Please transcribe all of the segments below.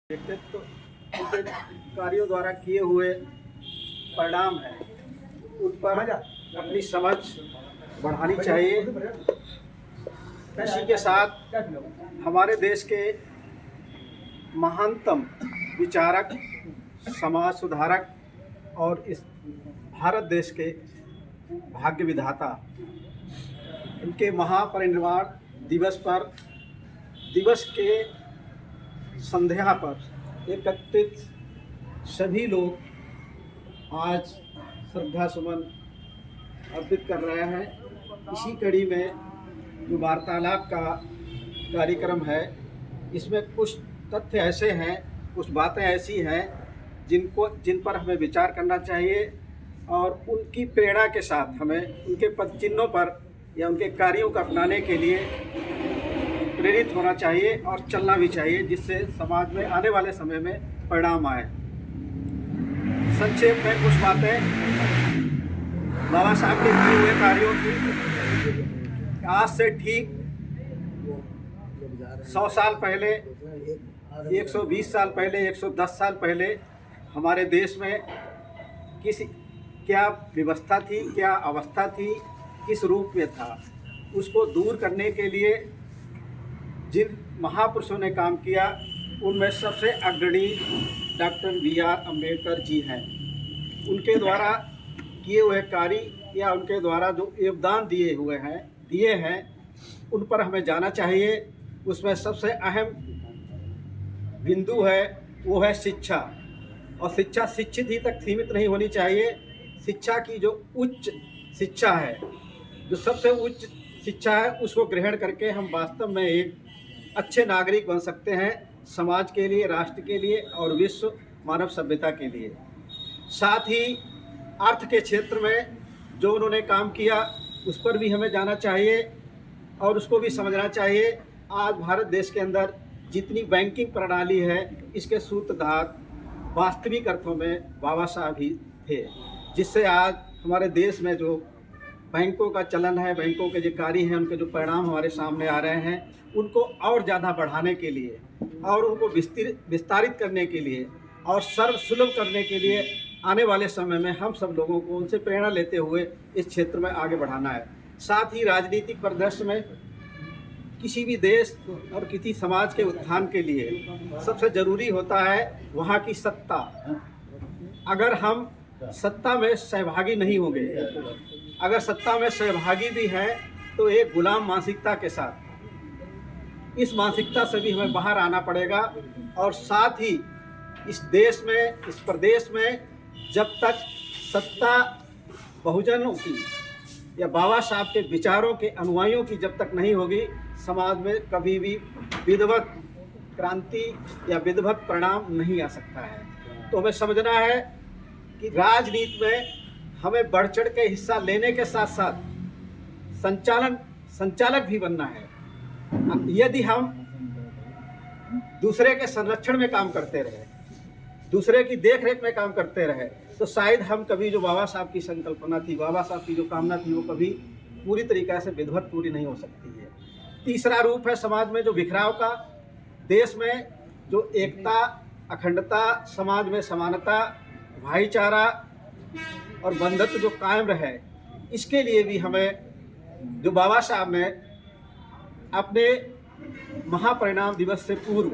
व्यक्तित्व उनके कार्यों द्वारा किए हुए परिणाम हैं, उन पर अपनी समझ बढ़ानी चाहिए। इसी के साथ हमारे देश के महानतम विचारक, समाज सुधारक और इस भारत देश के भाग्य विधाता, इनके महापरिनिर्वाण दिवस के संध्या पर एकत्रित सभी लोग आज श्रद्धा सुमन अर्पित कर रहे हैं। इसी कड़ी में जो वार्तालाप का कार्यक्रम है, इसमें कुछ तथ्य ऐसे हैं, कुछ बातें ऐसी हैं जिन पर हमें विचार करना चाहिए और उनकी प्रेरणा के साथ हमें उनके पद चिन्हों पर या उनके कार्यों को अपनाने के लिए प्रेरित होना चाहिए और चलना भी चाहिए, जिससे समाज में आने वाले समय में परिणाम आए। संक्षेप में कुछ बातें बाबा साहब के किए हुए कार्यों की। आज से ठीक 100 साल पहले, 120 साल पहले, 110 साल पहले हमारे देश में क्या व्यवस्था थी, क्या अवस्था थी, किस रूप में था, उसको दूर करने के लिए जिन महापुरुषों ने काम किया उनमें सबसे अग्रणी डॉक्टर बी.आर. अम्बेडकर जी हैं। उनके द्वारा किए हुए कार्य या उनके द्वारा जो योगदान दिए हैं उन पर हमें जाना चाहिए। उसमें सबसे अहम बिंदु है वो है शिक्षा, और शिक्षा शिक्षित ही तक सीमित नहीं होनी चाहिए। शिक्षा की जो उच्च शिक्षा है, जो सबसे उच्च शिक्षा है, उसको ग्रहण करके हम वास्तव में एक अच्छे नागरिक बन सकते हैं, समाज के लिए, राष्ट्र के लिए और विश्व मानव सभ्यता के लिए। साथ ही अर्थ के क्षेत्र में जो उन्होंने काम किया उस पर भी हमें जाना चाहिए और उसको भी समझना चाहिए। आज भारत देश के अंदर जितनी बैंकिंग प्रणाली है, इसके सूत्रधार वास्तविक अर्थों में बाबा साहब ही थे, जिससे आज हमारे देश में जो बैंकों का चलन है, बैंकों के जो कार्य हैं, उनके जो परिणाम हमारे सामने आ रहे हैं, उनको और ज़्यादा बढ़ाने के लिए और उनको विस्तारित करने के लिए और सर्वसुलभ करने के लिए आने वाले समय में हम सब लोगों को उनसे प्रेरणा लेते हुए इस क्षेत्र में आगे बढ़ाना है। साथ ही राजनीतिक परिदृश्य में किसी भी देश और किसी समाज के उत्थान के लिए सबसे ज़रूरी होता है वहाँ की सत्ता। अगर हम सत्ता में सहभागी नहीं होंगे, अगर सत्ता में सहभागी भी हैं, तो एक गुलाम मानसिकता के साथ, इस मानसिकता से भी हमें बाहर आना पड़ेगा। और साथ ही इस देश में, इस प्रदेश में जब तक सत्ता बहुजनों की या बाबा साहब के विचारों के अनुयायियों की जब तक नहीं होगी, समाज में कभी भी विधिवत क्रांति या विधिवत परिणाम नहीं आ सकता है। तो हमें समझना है कि राजनीति में हमें बढ़ चढ़ के हिस्सा लेने के साथ साथ संचालक भी बनना है। यदि हम दूसरे के संरक्षण में काम करते रहे, दूसरे की देखरेख में काम करते रहे, तो शायद हम कभी जो बाबा साहब की संकल्पना थी, बाबा साहब की जो कामना थी, वो कभी पूरी तरीक़े से विधिवत पूरी नहीं हो सकती है। तीसरा रूप है समाज में जो बिखराव का, देश में जो एकता, अखंडता, समाज में समानता, भाईचारा और बंधुत्व जो कायम रहे, इसके लिए भी हमें जो बाबा साहब ने अपने महापरिणाम दिवस से पूर्व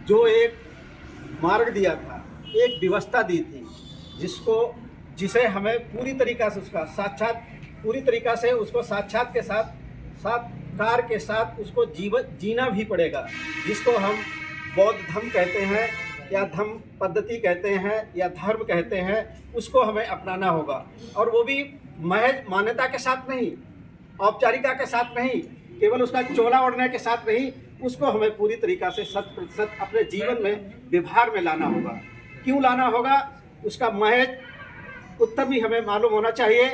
जो एक मार्ग दिया था, एक व्यवस्था दी थी, जिसे हमें पूरी तरीक़ा से उसको साक्षात के साक्षात्कार के साथ उसको जीना भी पड़ेगा, जिसको हम बौद्ध धर्म कहते हैं या धम्म पद्धति कहते हैं या धर्म कहते हैं। उसको हमें अपनाना होगा, और वो भी महज मान्यता के साथ नहीं, औपचारिकता के साथ नहीं, केवल उसका चोला ओढ़ने के साथ नहीं, उसको हमें पूरी तरीक़ा से 100% अपने जीवन में व्यवहार में लाना होगा। क्यों लाना होगा, उसका महज उत्तर भी हमें मालूम होना चाहिए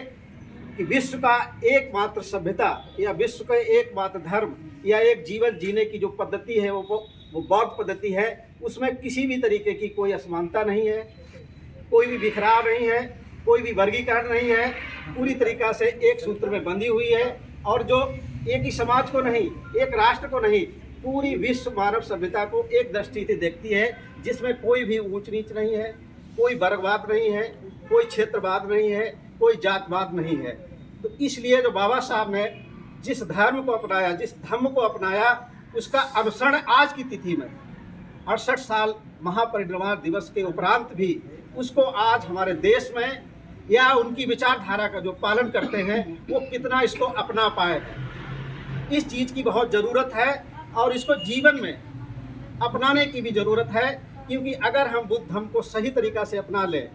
कि विश्व का एकमात्र सभ्यता या विश्व का एकमात्र धर्म या एक जीवन जीने की जो पद्धति है वो बौद्ध पद्धति है। उसमें किसी भी तरीके की कोई असमानता नहीं है, कोई भी बिखराव नहीं है, कोई भी वर्गीकरण नहीं है, पूरी तरीक़ा से एक सूत्र में बंधी हुई है। और जो एक ही समाज को नहीं, एक राष्ट्र को नहीं, पूरी विश्व मानव सभ्यता को एक दृष्टि से देखती है, जिसमें कोई भी ऊंच नीच नहीं है, कोई वर्गवाद नहीं है, कोई क्षेत्रवाद नहीं है, कोई जातवाद नहीं है। तो इसलिए जो बाबा साहब ने जिस धर्म को अपनाया, जिस धर्म को अपनाया, उसका अनुसरण आज की तिथि में 68 साल महापरिनिर्वाण दिवस के उपरांत भी उसको आज हमारे देश में या उनकी विचारधारा का जो पालन करते हैं वो कितना इसको अपना पाए। इस चीज़ की बहुत ज़रूरत है और इसको जीवन में अपनाने की भी ज़रूरत है, क्योंकि अगर हम बुद्ध धर्म को सही तरीक़ा से अपना लें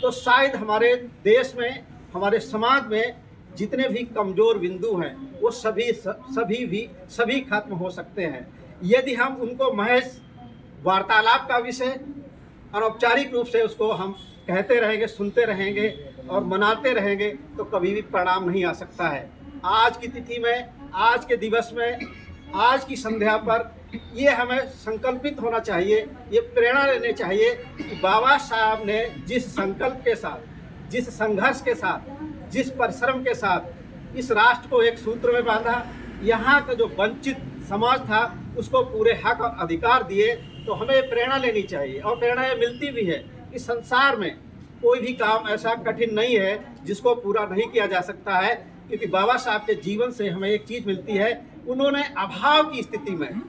तो शायद हमारे देश में, हमारे समाज में जितने भी कमज़ोर बिंदु हैं वो सभी खत्म हो सकते हैं, यदि हम उनको महज वार्तालाप का विषय अनौपचारिक रूप से उसको हम कहते रहेंगे, सुनते रहेंगे और मनाते रहेंगे तो कभी भी परिणाम नहीं आ सकता है। आज की तिथि में, आज के दिवस में, आज की संध्या पर ये हमें संकल्पित होना चाहिए, ये प्रेरणा लेनी चाहिए कि बाबा साहब ने जिस संकल्प के साथ, जिस संघर्ष के साथ, जिस परिश्रम के साथ इस राष्ट्र को एक सूत्र में बांधा, यहाँ का जो वंचित समाज था उसको पूरे हक और अधिकार दिए, तो हमें प्रेरणा लेनी चाहिए। और प्रेरणा ये मिलती भी है कि संसार में कोई भी काम ऐसा कठिन नहीं है जिसको पूरा नहीं किया जा सकता है, क्योंकि बाबा साहब के जीवन से हमें एक चीज़ मिलती है, उन्होंने अभाव की स्थिति में,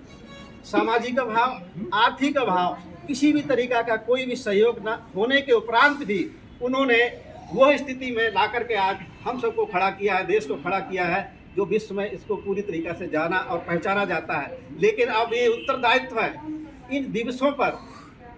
सामाजिक अभाव, आर्थिक अभाव, किसी भी तरीका का कोई भी सहयोग न होने के उपरांत भी उन्होंने वो स्थिति में ला करके आज हम सबको खड़ा किया है, देश को खड़ा किया है, जो विश्व में इसको पूरी तरीक़ा से जाना और पहचाना जाता है। लेकिन अब ये उत्तरदायित्व है, इन दिवसों पर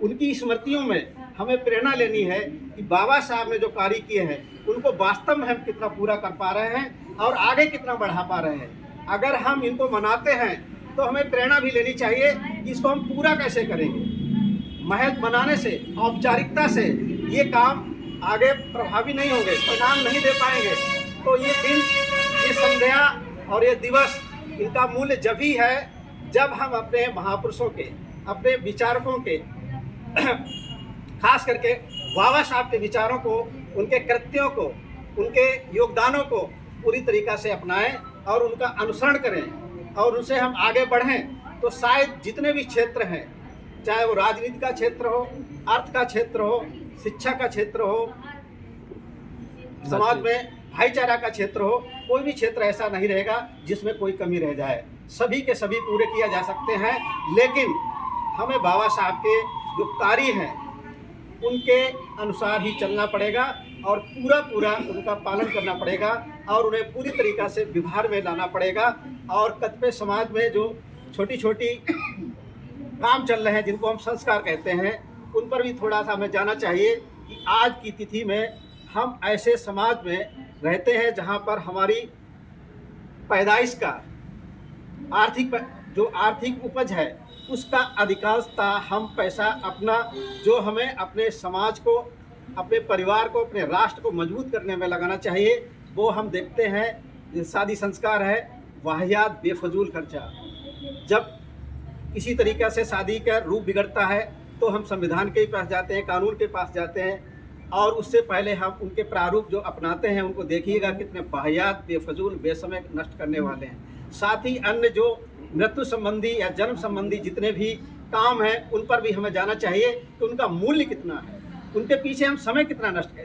उनकी स्मृतियों में हमें प्रेरणा लेनी है कि बाबा साहब ने जो कार्य किए हैं उनको वास्तव में हम कितना पूरा कर पा रहे हैं और आगे कितना बढ़ा पा रहे हैं। अगर हम इनको मनाते हैं तो हमें प्रेरणा भी लेनी चाहिए कि इसको हम पूरा कैसे करेंगे। महज मनाने से, औपचारिकता से ये काम आगे प्रभावी नहीं होंगे, परिणाम नहीं दे पाएंगे। तो ये दिन, ये संध्या और ये दिवस, इनका मूल्य जब ही है जब हम अपने महापुरुषों के, अपने विचारकों के, खास करके बाबा साहब के विचारों को, उनके कृत्यों को, उनके योगदानों को पूरी तरीक़ा से अपनाएं और उनका अनुसरण करें और उनसे हम आगे बढ़ें। तो शायद जितने भी क्षेत्र हैं, चाहे वो राजनीति का क्षेत्र हो, अर्थ का क्षेत्र हो, शिक्षा का क्षेत्र हो, समाज में भाईचारा का क्षेत्र हो, कोई भी क्षेत्र ऐसा नहीं रहेगा जिसमें कोई कमी रह जाए। सभी के सभी पूरे किया जा सकते हैं, लेकिन हमें बाबा साहब के जो कार्य हैं उनके अनुसार ही चलना पड़ेगा और पूरा उनका पालन करना पड़ेगा और उन्हें पूरी तरीक़ा से व्यवहार में लाना पड़ेगा। और कतिपय समाज में जो छोटी छोटी काम चल रहे हैं जिनको हम संस्कार कहते हैं, उन पर भी थोड़ा सा हमें जाना चाहिए कि आज की तिथि में हम ऐसे समाज में रहते हैं जहाँ पर हमारी पैदाइश का आर्थिक उपज है उसका अधिकांशता हम पैसा अपना, जो हमें अपने समाज को, अपने परिवार को, अपने राष्ट्र को मजबूत करने में लगाना चाहिए, वो हम देखते हैं शादी संस्कार है, वाहियात बेफजूल खर्चा। जब किसी तरीक़े से शादी का रूप बिगड़ता है तो हम संविधान के पास जाते हैं, कानून के पास जाते हैं और उससे पहले हम उनके प्रारूप जो अपनाते हैं उनको देखिएगा कितने वाहियात, बेफजूल, बेसमय नष्ट करने वाले हैं। साथ ही अन्य जो मृत्यु संबंधी या जन्म संबंधी जितने भी काम हैं उन पर भी हमें जाना चाहिए कि उनका मूल्य कितना है, उनके पीछे हम समय कितना नष्ट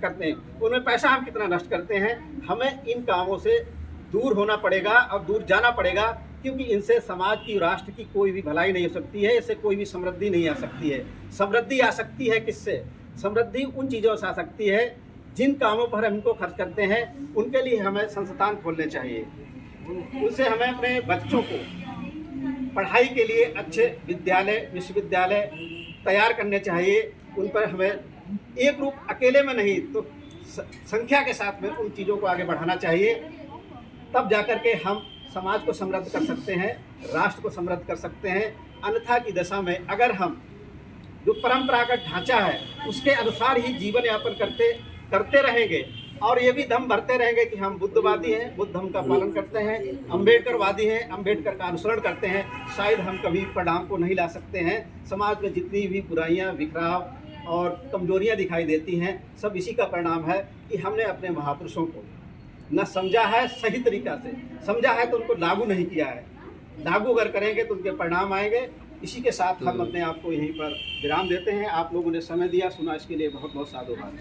करते हैं, उनमें पैसा हम कितना नष्ट करते हैं। हमें इन कामों से दूर होना पड़ेगा और दूर जाना पड़ेगा, क्योंकि इनसे समाज की, राष्ट्र की कोई भी भलाई नहीं हो सकती है, इससे कोई भी समृद्धि नहीं आ सकती है। समृद्धि आ सकती है किससे? समृद्धि उन चीज़ों से आ सकती है जिन कामों पर हम इनको खर्च करते हैं, उनके लिए हमें संस्थान खोलने चाहिए। उनसे हमें अपने बच्चों को पढ़ाई के लिए अच्छे विद्यालय, विश्वविद्यालय तैयार करने चाहिए। उन पर हमें एक रूप अकेले में नहीं तो संख्या के साथ में उन चीज़ों को आगे बढ़ाना चाहिए, तब जाकर के हम समाज को समृद्ध कर सकते हैं, राष्ट्र को समृद्ध कर सकते हैं। अन्यथा की दशा में अगर हम जो परंपरागत ढांचा है उसके अनुसार ही जीवन यापन करते रहेंगे और ये भी दम भरते रहेंगे कि हम बुद्धवादी हैं, बुद्ध धर्म का पालन करते हैं, अम्बेडकरवादी हैं, अम्बेडकर का अनुसरण करते हैं, शायद हम कभी परिणाम को नहीं ला सकते हैं। समाज में जितनी भी बुराइयां, बिखराव और कमजोरियां दिखाई देती हैं, सब इसी का परिणाम है कि हमने अपने महापुरुषों को न समझा है, सही तरीक़ा से समझा है तो उनको लागू नहीं किया है। लागू अगर करेंगे तो उनके परिणाम आएंगे। इसी के साथ हम अपने आप को यहीं पर विराम देते हैं। आप लोगों ने समय दिया, सुना, इसके लिए बहुत बहुत साधुवाद।